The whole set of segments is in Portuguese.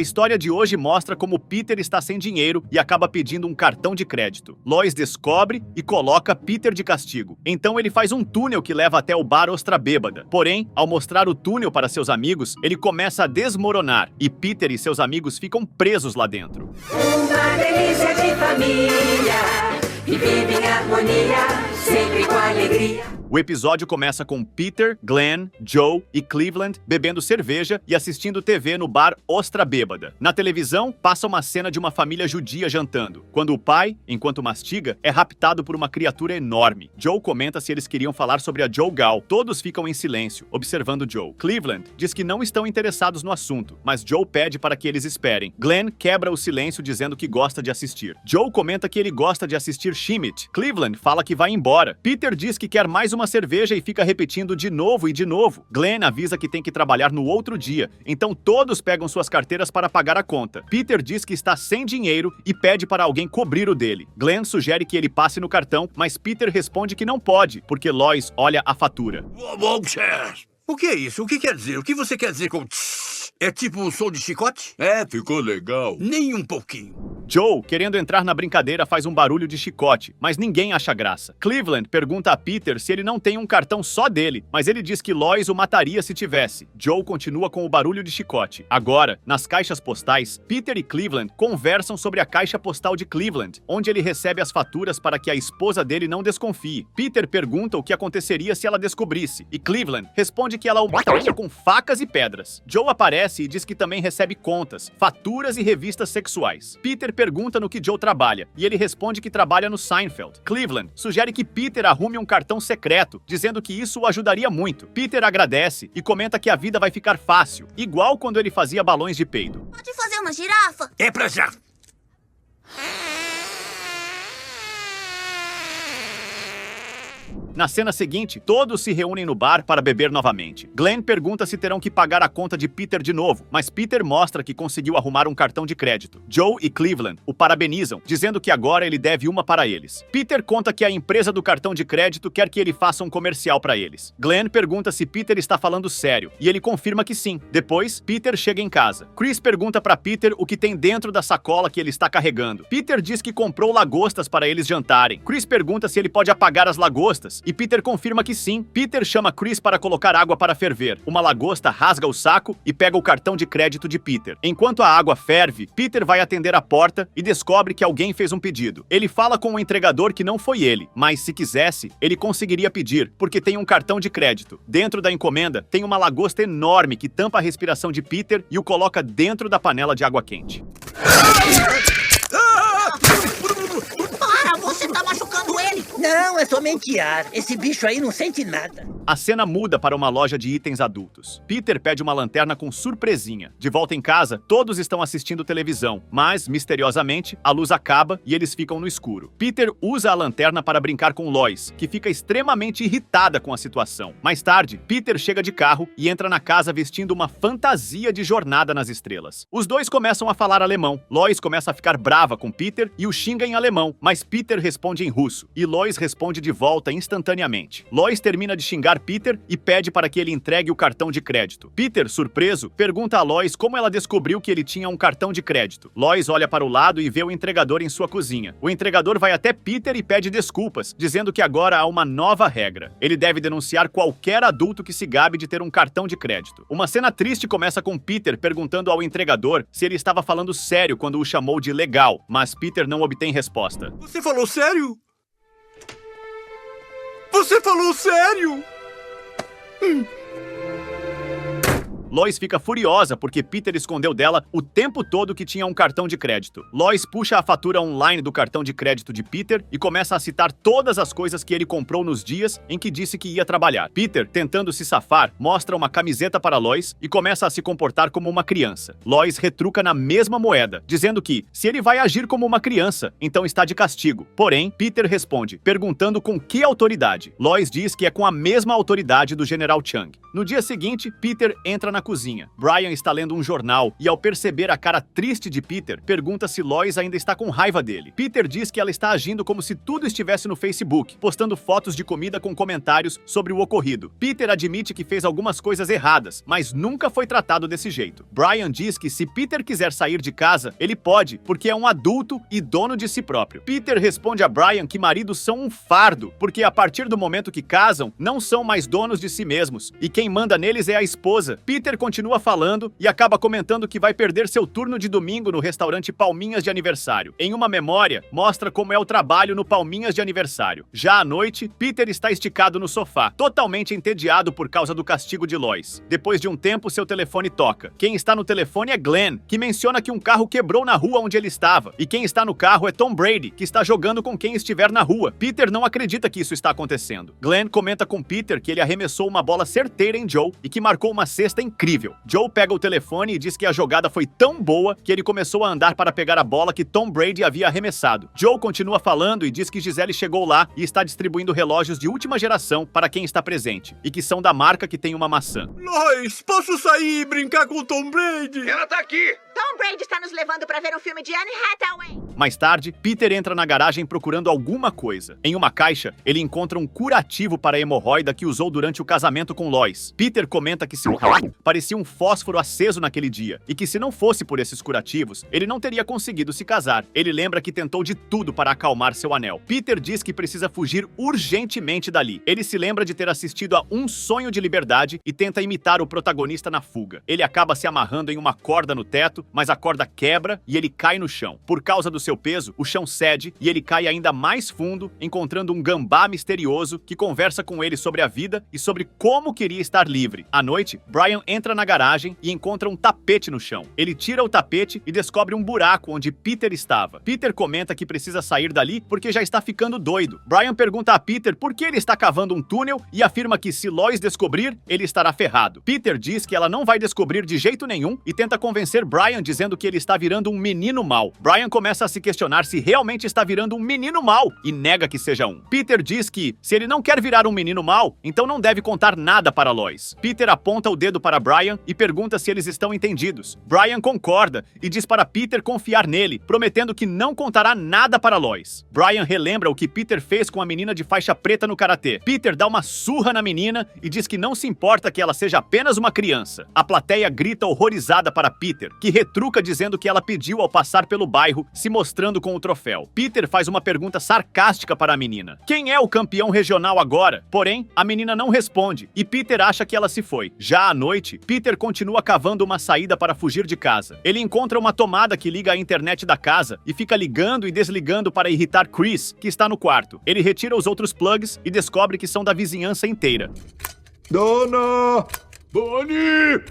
A história de hoje mostra como Peter está sem dinheiro e acaba pedindo um cartão de crédito. Lois descobre e coloca Peter de castigo. Então ele faz um túnel que leva até o bar Ostra Bêbada. Porém, ao mostrar o túnel para seus amigos, ele começa a desmoronar e Peter e seus amigos ficam presos lá dentro. Uma delícia de família, que vive em harmonia, sempre com alegria. O episódio começa com Peter, Glenn, Joe e Cleveland bebendo cerveja e assistindo TV no bar Ostra Bêbada. Na televisão, passa uma cena de uma família judia jantando, quando o pai, enquanto mastiga, é raptado por uma criatura enorme. Joe comenta se eles queriam falar sobre a Joe Gal. Todos ficam em silêncio, observando Joe. Cleveland diz que não estão interessados no assunto, mas Joe pede para que eles esperem. Glenn quebra o silêncio dizendo que gosta de assistir. Joe comenta que ele gosta de assistir Schmidt. Cleveland fala que vai embora. Peter diz que quer mais uma cerveja e fica repetindo de novo e de novo. Glenn avisa que tem que trabalhar no outro dia, então todos pegam suas carteiras para pagar a conta. Peter diz que está sem dinheiro e pede para alguém cobrir o dele. Glenn sugere que ele passe no cartão, mas Peter responde que não pode, porque Lois olha a fatura. O que é isso? O que quer dizer? O que você quer dizer com tss? É tipo um som de chicote? É, ficou legal. Nem um pouquinho. Joe, querendo entrar na brincadeira, faz um barulho de chicote, mas ninguém acha graça. Cleveland pergunta a Peter se ele não tem um cartão só dele, mas ele diz que Lois o mataria se tivesse. Joe continua com o barulho de chicote. Agora, nas caixas postais, Peter e Cleveland conversam sobre a caixa postal de Cleveland, onde ele recebe as faturas para que a esposa dele não desconfie. Peter pergunta o que aconteceria se ela descobrisse, e Cleveland responde que ela o mataria com facas e pedras. Joe aparece e diz que também recebe contas, faturas e revistas sexuais. Peter pergunta no que Joe trabalha, e ele responde que trabalha no Seinfeld. Cleveland sugere que Peter arrume um cartão secreto, dizendo que isso o ajudaria muito. Peter agradece e comenta que a vida vai ficar fácil, igual quando ele fazia balões de peido. Pode fazer uma girafa? É pra já. Na cena seguinte, todos se reúnem no bar para beber novamente. Glenn pergunta se terão que pagar a conta de Peter de novo, mas Peter mostra que conseguiu arrumar um cartão de crédito. Joe e Cleveland o parabenizam, dizendo que agora ele deve uma para eles. Peter conta que a empresa do cartão de crédito quer que ele faça um comercial para eles. Glenn pergunta se Peter está falando sério, e ele confirma que sim. Depois, Peter chega em casa. Chris pergunta para Peter o que tem dentro da sacola que ele está carregando. Peter diz que comprou lagostas para eles jantarem. Chris pergunta se ele pode apagar as lagostas, e Peter confirma que sim. Peter chama Chris para colocar água para ferver. Uma lagosta rasga o saco e pega o cartão de crédito de Peter. Enquanto a água ferve, Peter vai atender a porta e descobre que alguém fez um pedido. Ele fala com o entregador que não foi ele, mas se quisesse, ele conseguiria pedir, porque tem um cartão de crédito. Dentro da encomenda, tem uma lagosta enorme que tampa a respiração de Peter e o coloca dentro da panela de água quente. Para, você tá machucando ele! Não, é somente ar. Esse bicho aí não sente nada. A cena muda para uma loja de itens adultos. Peter pede uma lanterna com surpresinha. De volta em casa, todos estão assistindo televisão, mas, misteriosamente, a luz acaba e eles ficam no escuro. Peter usa a lanterna para brincar com Lois, que fica extremamente irritada com a situação. Mais tarde, Peter chega de carro e entra na casa vestindo uma fantasia de jornada nas estrelas. Os dois começam a falar alemão. Lois começa a ficar brava com Peter e o xinga em alemão, mas Peter responde em russo, e Lois responde de volta instantaneamente. Lois termina de xingar Peter e pede para que ele entregue o cartão de crédito. Peter, surpreso, pergunta a Lois como ela descobriu que ele tinha um cartão de crédito. Lois olha para o lado e vê o entregador em sua cozinha. O entregador vai até Peter e pede desculpas, dizendo que agora há uma nova regra. Ele deve denunciar qualquer adulto que se gabe de ter um cartão de crédito. Uma cena triste começa com Peter perguntando ao entregador se ele estava falando sério quando o chamou de legal, mas Peter não obtém resposta. Você falou sério? Você falou sério? Lois fica furiosa porque Peter escondeu dela o tempo todo que tinha um cartão de crédito. Lois puxa a fatura online do cartão de crédito de Peter e começa a citar todas as coisas que ele comprou nos dias em que disse que ia trabalhar. Peter, tentando se safar, mostra uma camiseta para Lois e começa a se comportar como uma criança. Lois retruca na mesma moeda, dizendo que, se ele vai agir como uma criança, então está de castigo. Porém, Peter responde, perguntando com que autoridade. Lois diz que é com a mesma autoridade do General Chang. No dia seguinte, Peter entra na na cozinha. Brian está lendo um jornal e, ao perceber a cara triste de Peter, pergunta se Lois ainda está com raiva dele. Peter diz que ela está agindo como se tudo estivesse no Facebook, postando fotos de comida com comentários sobre o ocorrido. Peter admite que fez algumas coisas erradas, mas nunca foi tratado desse jeito. Brian diz que se Peter quiser sair de casa, ele pode, porque é um adulto e dono de si próprio. Peter responde a Brian que maridos são um fardo, porque a partir do momento que casam, não são mais donos de si mesmos, e quem manda neles é a esposa. Peter continua falando e acaba comentando que vai perder seu turno de domingo no restaurante Palminhas de aniversário. Em uma memória, mostra como é o trabalho no Palminhas de aniversário. Já à noite, Peter está esticado no sofá, totalmente entediado por causa do castigo de Lois. Depois de um tempo, seu telefone toca. Quem está no telefone é Glenn, que menciona que um carro quebrou na rua onde ele estava. E quem está no carro é Tom Brady, que está jogando com quem estiver na rua. Peter não acredita que isso está acontecendo. Glenn comenta com Peter que ele arremessou uma bola certeira em Joe e que marcou uma cesta incrível. Joe pega o telefone e diz que a jogada foi tão boa que ele começou a andar para pegar a bola que Tom Brady havia arremessado. Joe continua falando e diz que Gisele chegou lá e está distribuindo relógios de última geração para quem está presente, e que são da marca que tem uma maçã. Lois, posso sair e brincar com o Tom Brady? Ela tá aqui! Tom Brady está nos levando para ver um filme de Anne Hathaway. Mais tarde, Peter entra na garagem procurando alguma coisa. Em uma caixa, ele encontra um curativo para a hemorroida que usou durante o casamento com Lois. Peter comenta que seu carro parecia um fósforo aceso naquele dia, e que se não fosse por esses curativos, ele não teria conseguido se casar. Ele lembra que tentou de tudo para acalmar seu anel. Peter diz que precisa fugir urgentemente dali. Ele se lembra de ter assistido a Um Sonho de Liberdade e tenta imitar o protagonista na fuga. Ele acaba se amarrando em uma corda no teto, mas a corda quebra e ele cai no chão. Por causa do seu peso, o chão cede e ele cai ainda mais fundo, encontrando um gambá misterioso que conversa com ele sobre a vida e sobre como queria estar livre. À noite, Brian entra na garagem e encontra um tapete no chão. Ele tira o tapete e descobre um buraco onde Peter estava. Peter comenta que precisa sair dali porque já está ficando doido. Brian pergunta a Peter por que ele está cavando um túnel e afirma que se Lois descobrir, ele estará ferrado. Peter diz que ela não vai descobrir de jeito nenhum e tenta convencer Brian dizendo que ele está virando um menino mau. Brian começa a se questionar se realmente está virando um menino mau e nega que seja um. Peter diz que, se ele não quer virar um menino mau, então não deve contar nada para Lois. Peter aponta o dedo para Brian e pergunta se eles estão entendidos. Brian concorda e diz para Peter confiar nele, prometendo que não contará nada para Lois. Brian relembra o que Peter fez com a menina de faixa preta no karatê. Peter dá uma surra na menina e diz que não se importa que ela seja apenas uma criança. A plateia grita horrorizada para Peter, que retruca dizendo que ela pediu ao passar pelo bairro, se mostrando com o troféu. Peter faz uma pergunta sarcástica para a menina. Quem é o campeão regional agora? Porém, a menina não responde e Peter acha que ela se foi. Já à noite, Peter continua cavando uma saída para fugir de casa. Ele encontra uma tomada que liga à internet da casa e fica ligando e desligando para irritar Chris, que está no quarto. Ele retira os outros plugs e descobre que são da vizinhança inteira. Dona! Bonnie!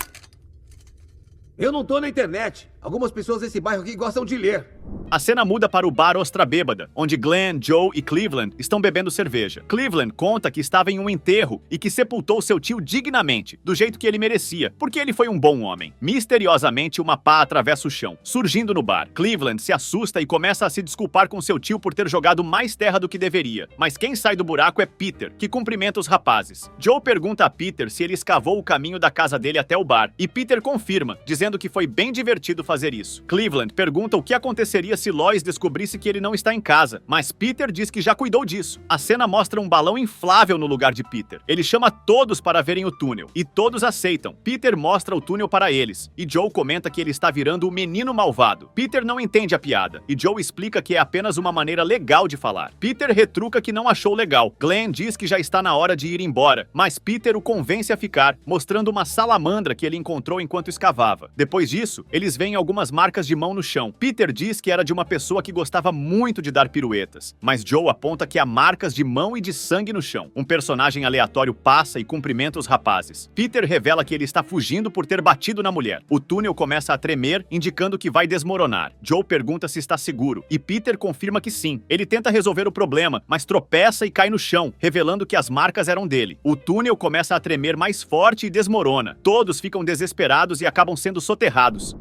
Eu não tô na internet. Algumas pessoas desse bairro aqui gostam de ler. A cena muda para o bar Ostra Bêbada, onde Glenn, Joe e Cleveland estão bebendo cerveja. Cleveland conta que estava em um enterro e que sepultou seu tio dignamente, do jeito que ele merecia, porque ele foi um bom homem. Misteriosamente, uma pá atravessa o chão, surgindo no bar. Cleveland se assusta e começa a se desculpar com seu tio por ter jogado mais terra do que deveria. Mas quem sai do buraco é Peter, que cumprimenta os rapazes. Joe pergunta a Peter se ele escavou o caminho da casa dele até o bar, e Peter confirma, dizendo que foi bem divertido fazer isso. Cleveland pergunta o que aconteceria se Lois descobrisse que ele não está em casa, mas Peter diz que já cuidou disso. A cena mostra um balão inflável no lugar de Peter. Ele chama todos para verem o túnel, e todos aceitam. Peter mostra o túnel para eles, e Joe comenta que ele está virando o menino malvado. Peter não entende a piada, e Joe explica que é apenas uma maneira legal de falar. Peter retruca que não achou legal. Glenn diz que já está na hora de ir embora, mas Peter o convence a ficar, mostrando uma salamandra que ele encontrou enquanto escavava. Depois disso, eles veem algumas marcas de mão no chão. Peter diz que era de uma pessoa que gostava muito de dar piruetas, mas Joe aponta que há marcas de mão e de sangue no chão. Um personagem aleatório passa e cumprimenta os rapazes. Peter revela que ele está fugindo por ter batido na mulher. O túnel começa a tremer, indicando que vai desmoronar. Joe pergunta se está seguro, e Peter confirma que sim. Ele tenta resolver o problema, mas tropeça e cai no chão, revelando que as marcas eram dele. O túnel começa a tremer mais forte e desmorona. Todos ficam desesperados e acabam sendo soterrados.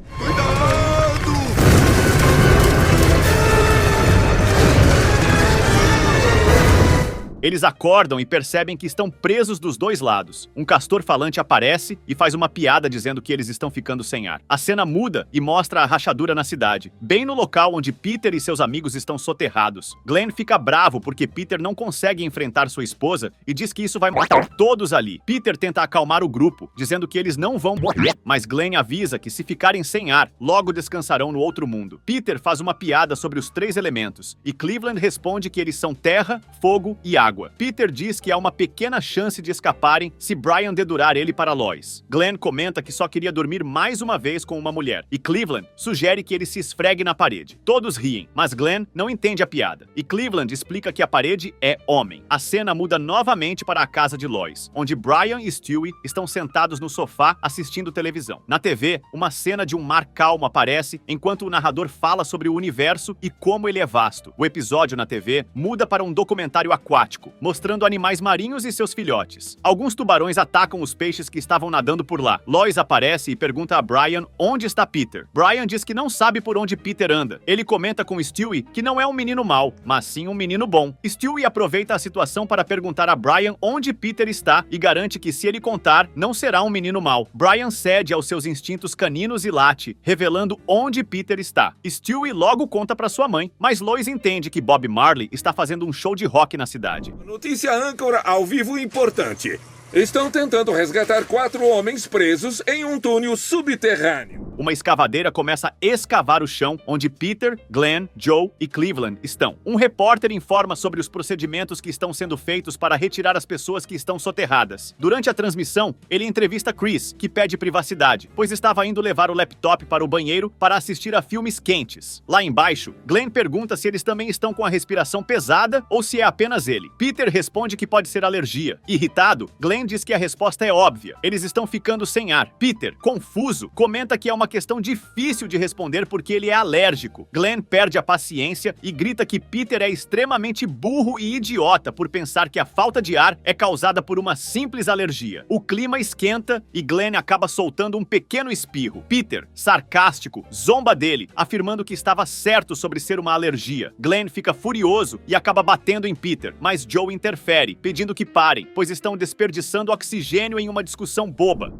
Eles acordam e percebem que estão presos dos dois lados. Um castor falante aparece e faz uma piada dizendo que eles estão ficando sem ar. A cena muda e mostra a rachadura na cidade, bem no local onde Peter e seus amigos estão soterrados. Glenn fica bravo porque Peter não consegue enfrentar sua esposa e diz que isso vai matar todos ali. Peter tenta acalmar o grupo, dizendo que eles não vão morrer, mas Glenn avisa que se ficarem sem ar, logo descansarão no outro mundo. Peter faz uma piada sobre os 3 elementos e Cleveland responde que eles são terra, fogo e água. Peter diz que há uma pequena chance de escaparem se Brian dedurar ele para Lois. Glenn comenta que só queria dormir mais uma vez com uma mulher e Cleveland sugere que ele se esfregue na parede. Todos riem, mas Glenn não entende a piada e Cleveland explica que a parede é homem. A cena muda novamente para a casa de Lois, onde Brian e Stewie estão sentados no sofá assistindo televisão. Na TV, uma cena de um mar calmo aparece enquanto o narrador fala sobre o universo e como ele é vasto. O episódio na TV muda para um documentário aquático, mostrando animais marinhos e seus filhotes. Alguns tubarões atacam os peixes que estavam nadando por lá. Lois aparece e pergunta a Brian onde está Peter. Brian diz que não sabe por onde Peter anda. Ele comenta com Stewie que não é um menino mau, mas sim um menino bom. Stewie aproveita a situação para perguntar a Brian onde Peter está e garante que se ele contar, não será um menino mau. Brian cede aos seus instintos caninos e late, revelando onde Peter está. Stewie logo conta para sua mãe, mas Lois entende que Bob Marley está fazendo um show de rock na cidade. Notícia âncora ao vivo importante. Estão tentando resgatar 4 homens presos em um túnel subterrâneo. Uma escavadeira começa a escavar o chão onde Peter, Glenn, Joe e Cleveland estão. Um repórter informa sobre os procedimentos que estão sendo feitos para retirar as pessoas que estão soterradas. Durante a transmissão, ele entrevista Chris, que pede privacidade, pois estava indo levar o laptop para o banheiro para assistir a filmes quentes. Lá embaixo, Glenn pergunta se eles também estão com a respiração pesada ou se é apenas ele. Peter responde que pode ser alergia. Irritado, Glenn diz que a resposta é óbvia. Eles estão ficando sem ar. Peter, confuso, comenta que é uma questão difícil de responder porque ele é alérgico. Glenn perde a paciência e grita que Peter é extremamente burro e idiota por pensar que a falta de ar é causada por uma simples alergia. O clima esquenta e Glenn acaba soltando um pequeno espirro. Peter, sarcástico, zomba dele, afirmando que estava certo sobre ser uma alergia. Glenn fica furioso e acaba batendo em Peter, mas Joe interfere, pedindo que parem, pois estão desperdiçando oxigênio em uma discussão boba.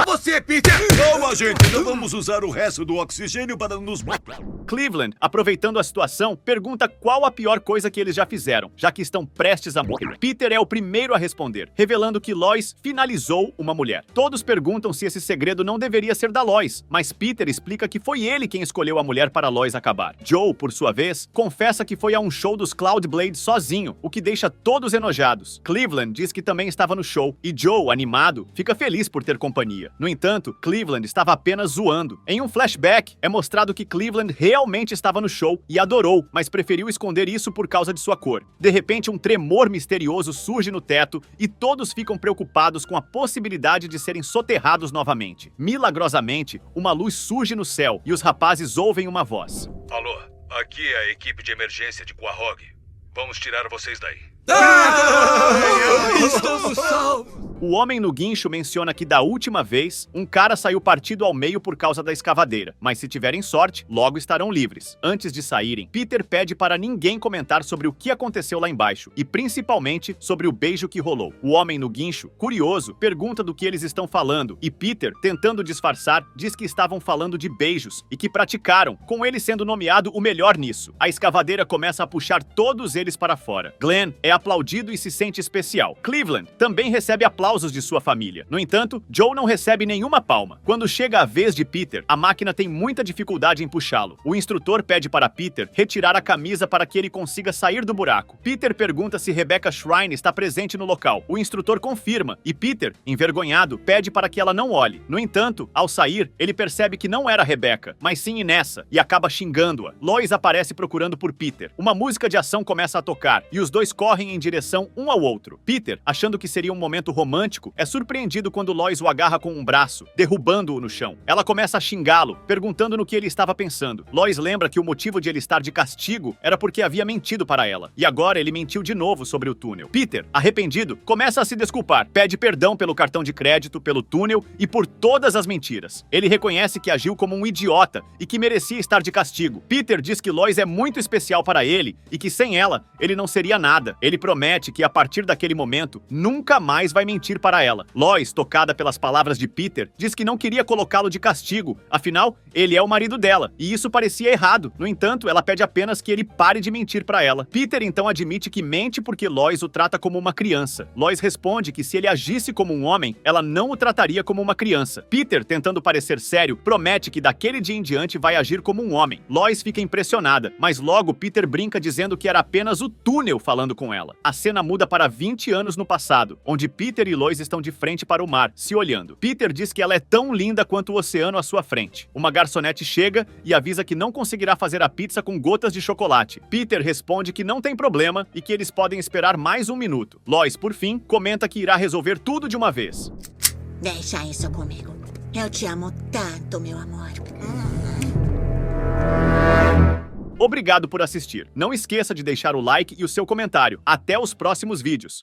Você, Peter! Calma, gente! Não vamos usar o resto do oxigênio para nos... Cleveland, aproveitando a situação, pergunta qual a pior coisa que eles já fizeram, já que estão prestes a morrer. Peter é o primeiro a responder, revelando que Lois finalizou uma mulher. Todos perguntam se esse segredo não deveria ser da Lois, mas Peter explica que foi ele quem escolheu a mulher para Lois acabar. Joe, por sua vez, confessa que foi a um show dos Cloud Blade sozinho, o que deixa todos enojados. Cleveland diz que também estava no show, e Joe, animado, fica feliz por ter companhia. No entanto, Cleveland estava apenas zoando. Em um flashback, é mostrado que Cleveland realmente estava no show e adorou, mas preferiu esconder isso por causa de sua cor. De repente, um tremor misterioso surge no teto e todos ficam preocupados com a possibilidade de serem soterrados novamente. Milagrosamente, uma luz surge no céu e os rapazes ouvem uma voz. Alô, aqui é a equipe de emergência de Quahog. Vamos tirar vocês daí. Estamos salvos! O homem no guincho menciona que da última vez, um cara saiu partido ao meio por causa da escavadeira, mas se tiverem sorte, logo estarão livres. Antes de saírem, Peter pede para ninguém comentar sobre o que aconteceu lá embaixo, e principalmente sobre o beijo que rolou. O homem no guincho, curioso, pergunta do que eles estão falando, e Peter, tentando disfarçar, diz que estavam falando de beijos, e que praticaram, com ele sendo nomeado o melhor nisso. A escavadeira começa a puxar todos eles para fora. Glenn é aplaudido e se sente especial. Cleveland também recebe aplausos de sua família. No entanto, Joe não recebe nenhuma palma. Quando chega a vez de Peter, a máquina tem muita dificuldade em puxá-lo. O instrutor pede para Peter retirar a camisa para que ele consiga sair do buraco. Peter pergunta se Rebecca Shrine está presente no local. O instrutor confirma e Peter, envergonhado, pede para que ela não olhe. No entanto, ao sair, ele percebe que não era Rebecca, mas sim Inessa, e acaba xingando-a. Lois aparece procurando por Peter. Uma música de ação começa a tocar e os dois correm em direção um ao outro. Peter, achando que seria um momento romântico, romântico, é surpreendido quando Lois o agarra com um braço, derrubando-o no chão. Ela começa a xingá-lo, perguntando no que ele estava pensando. Lois lembra que o motivo de ele estar de castigo era porque havia mentido para ela, e agora ele mentiu de novo sobre o túnel. Peter, arrependido, começa a se desculpar, pede perdão pelo cartão de crédito, pelo túnel e por todas as mentiras. Ele reconhece que agiu como um idiota e que merecia estar de castigo. Peter diz que Lois é muito especial para ele e que sem ela, ele não seria nada. Ele promete que a partir daquele momento, nunca mais vai mentir para ela. Lois, tocada pelas palavras de Peter, diz que não queria colocá-lo de castigo, afinal, ele é o marido dela, e isso parecia errado. No entanto, ela pede apenas que ele pare de mentir para ela. Peter então admite que mente porque Lois o trata como uma criança. Lois responde que se ele agisse como um homem, ela não o trataria como uma criança. Peter, tentando parecer sério, promete que daquele dia em diante vai agir como um homem. Lois fica impressionada, mas logo Peter brinca dizendo que era apenas o túnel falando com ela. A cena muda para 20 anos no passado, onde Peter e Lois estão de frente para o mar, se olhando. Peter diz que ela é tão linda quanto o oceano à sua frente. Uma garçonete chega e avisa que não conseguirá fazer a pizza com gotas de chocolate. Peter responde que não tem problema e que eles podem esperar mais um minuto. Lois, por fim, comenta que irá resolver tudo de uma vez. Deixa isso comigo. Eu te amo tanto, meu amor. Obrigado por assistir. Não esqueça de deixar o like e o seu comentário. Até os próximos vídeos.